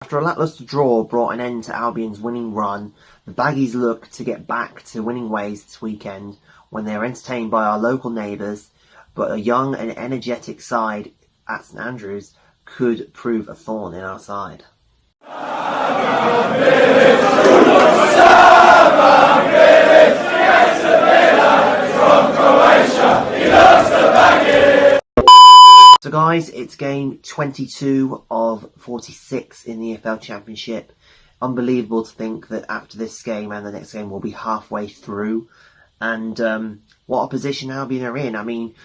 After a lacklustre draw brought an end to Albion's winning run, the Baggies look to get back to winning ways this weekend when they are entertained by our local neighbours, but a young and energetic side at St Andrews could prove a thorn in our side. So guys, it's game 22 of 46 in the EFL Championship. Unbelievable to think that after this game and the next game we'll be halfway through. And what a position Albion are in. I mean,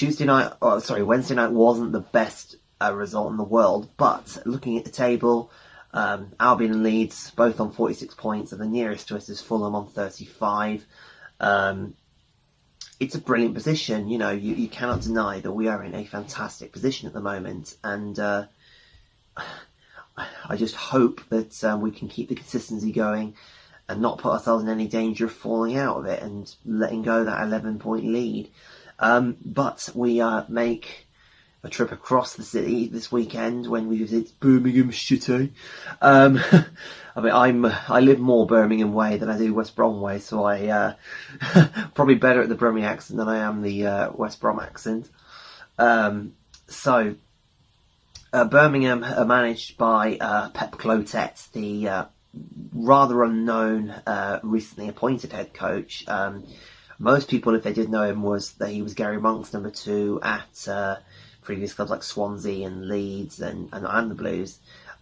Wednesday night wasn't the best result in the world, but looking at the table, Albion and Leeds both on 46 points, and the nearest to us is Fulham on 35. It's a brilliant position. You know, you cannot deny that we are in a fantastic position at the moment, and I just hope that we can keep the consistency going and not put ourselves in any danger of falling out of it and letting go that 11-point lead. But we make a trip across the city this weekend when we visit Birmingham City. I mean, I live more Birmingham way than I do West Brom way, so I probably better at the Birmingham accent than I am the West Brom accent. Birmingham are managed by Pep Clotet, the rather unknown, recently appointed head coach. Most people, if they did know him, was that he was Gary Monk's number 2 at previous clubs like Swansea and Leeds and the Blues.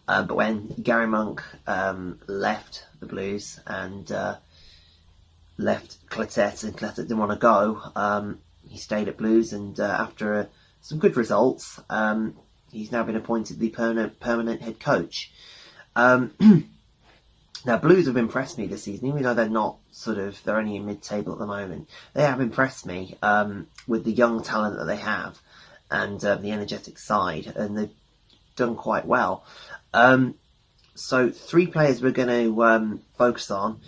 But when Gary Monk left the Blues and left Clotet, and Clotet didn't want to go, he stayed at Blues, and after some good results, he's now been appointed the permanent head coach. Now, Blues have impressed me this season, even though they're only in mid-table at the moment. They have impressed me with the young talent that they have and the energetic side, and they've done quite well. So 3 players we're going to focus on.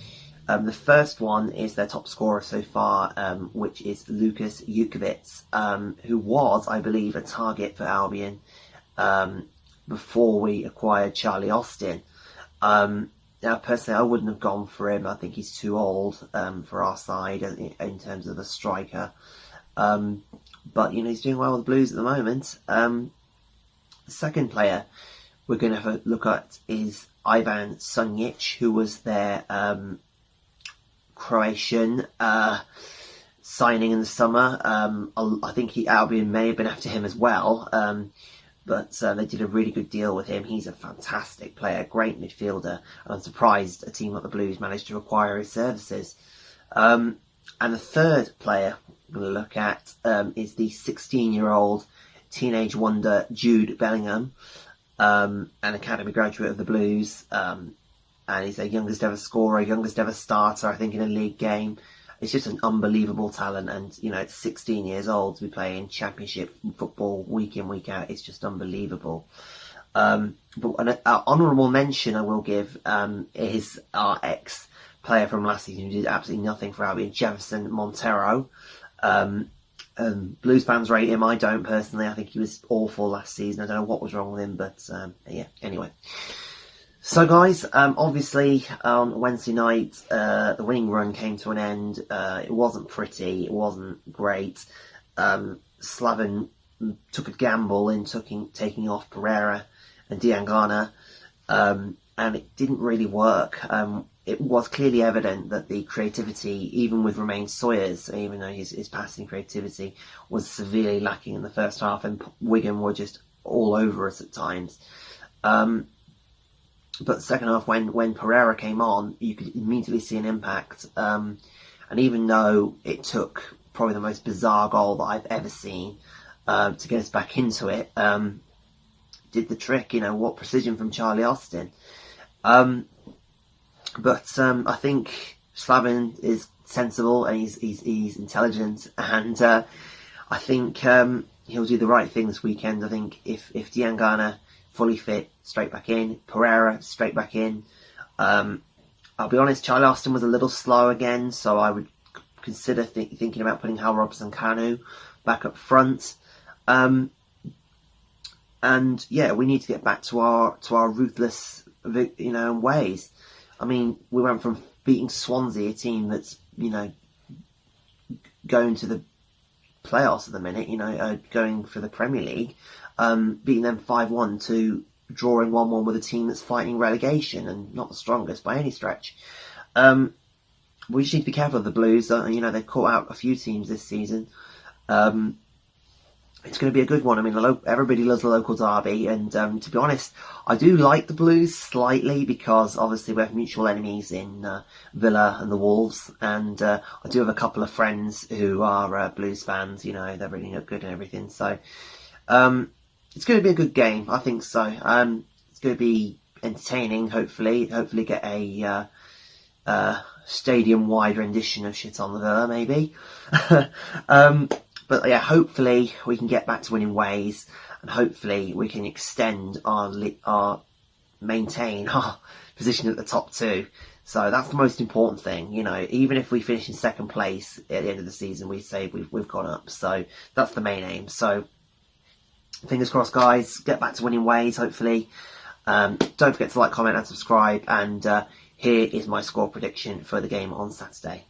The first one is their top scorer so far, which is Lukas Jukovic, who was, I believe, a target for Albion before we acquired Charlie Austin. Now, personally, I wouldn't have gone for him. I think he's too old for our side in terms of a striker. But, you know, he's doing well with the Blues at the moment. The second player we're going to have a look at is Ivan Sunjic, who was their Croatian signing in the summer. I think Albion may have been after him as well. But they did a really good deal with him. He's a fantastic player, great midfielder. I'm surprised a team like the Blues managed to acquire his services. And the third player we're going to look at is the 16-year-old teenage wonder Jude Bellingham, an academy graduate of the Blues. And he's their youngest ever scorer, youngest ever starter, I think, in a league game. It's just an unbelievable talent, and you know, at 16 years old to be playing Championship football week in, week out. It's just unbelievable. But an honourable mention I will give is our ex-player from last season who did absolutely nothing for Albion, Jefferson Montero. Blues fans rate him. I don't personally. I think he was awful last season. I don't know what was wrong with him, but yeah. Anyway. So guys, obviously on Wednesday night, the winning run came to an end. It wasn't pretty, it wasn't great. Slaven took a gamble in taking off Pereira and Diangana, and it didn't really work. It was clearly evident that the creativity, even with Romain Sawyers, even though his passing creativity was severely lacking in the first half, and Wigan were just all over us at times. But the second half, when Pereira came on, you could immediately see an impact. And even though it took probably the most bizarre goal that I've ever seen to get us back into it, did the trick. You know, what precision from Charlie Austin. But I think Slaven is sensible and he's intelligent, and I think he'll do the right thing this weekend. I think if Diangana fully fit, straight back in. Pereira, straight back in. I'll be honest, Charlie Austin was a little slow again, so I would consider thinking about putting Hal Robson-Kanu back up front. And yeah, we need to get back to our ruthless, ways. I mean, we went from beating Swansea, a team that's going to the playoffs at the minute, going for the Premier League, beating them 5-1 to drawing 1-1 with a team that's fighting relegation and not the strongest by any stretch. We just need to be careful of the Blues. They've caught out a few teams this season. It's going to be a good one. I mean, everybody loves the local derby, and to be honest, I do like the Blues slightly because obviously we have mutual enemies in Villa and the Wolves, and I do have a couple of friends who are Blues fans. They're really good and everything. So it's going to be a good game, I think so. It's going to be entertaining. Hopefully get a stadium-wide rendition of Shit on the Villa, maybe. But yeah, hopefully we can get back to winning ways, and hopefully we can maintain our position at the top two. So that's the most important thing, Even if we finish in second place at the end of the season, we say we've gone up. So that's the main aim. So fingers crossed, guys. Get back to winning ways, hopefully. Don't forget to like, comment, and subscribe. And here is my score prediction for the game on Saturday.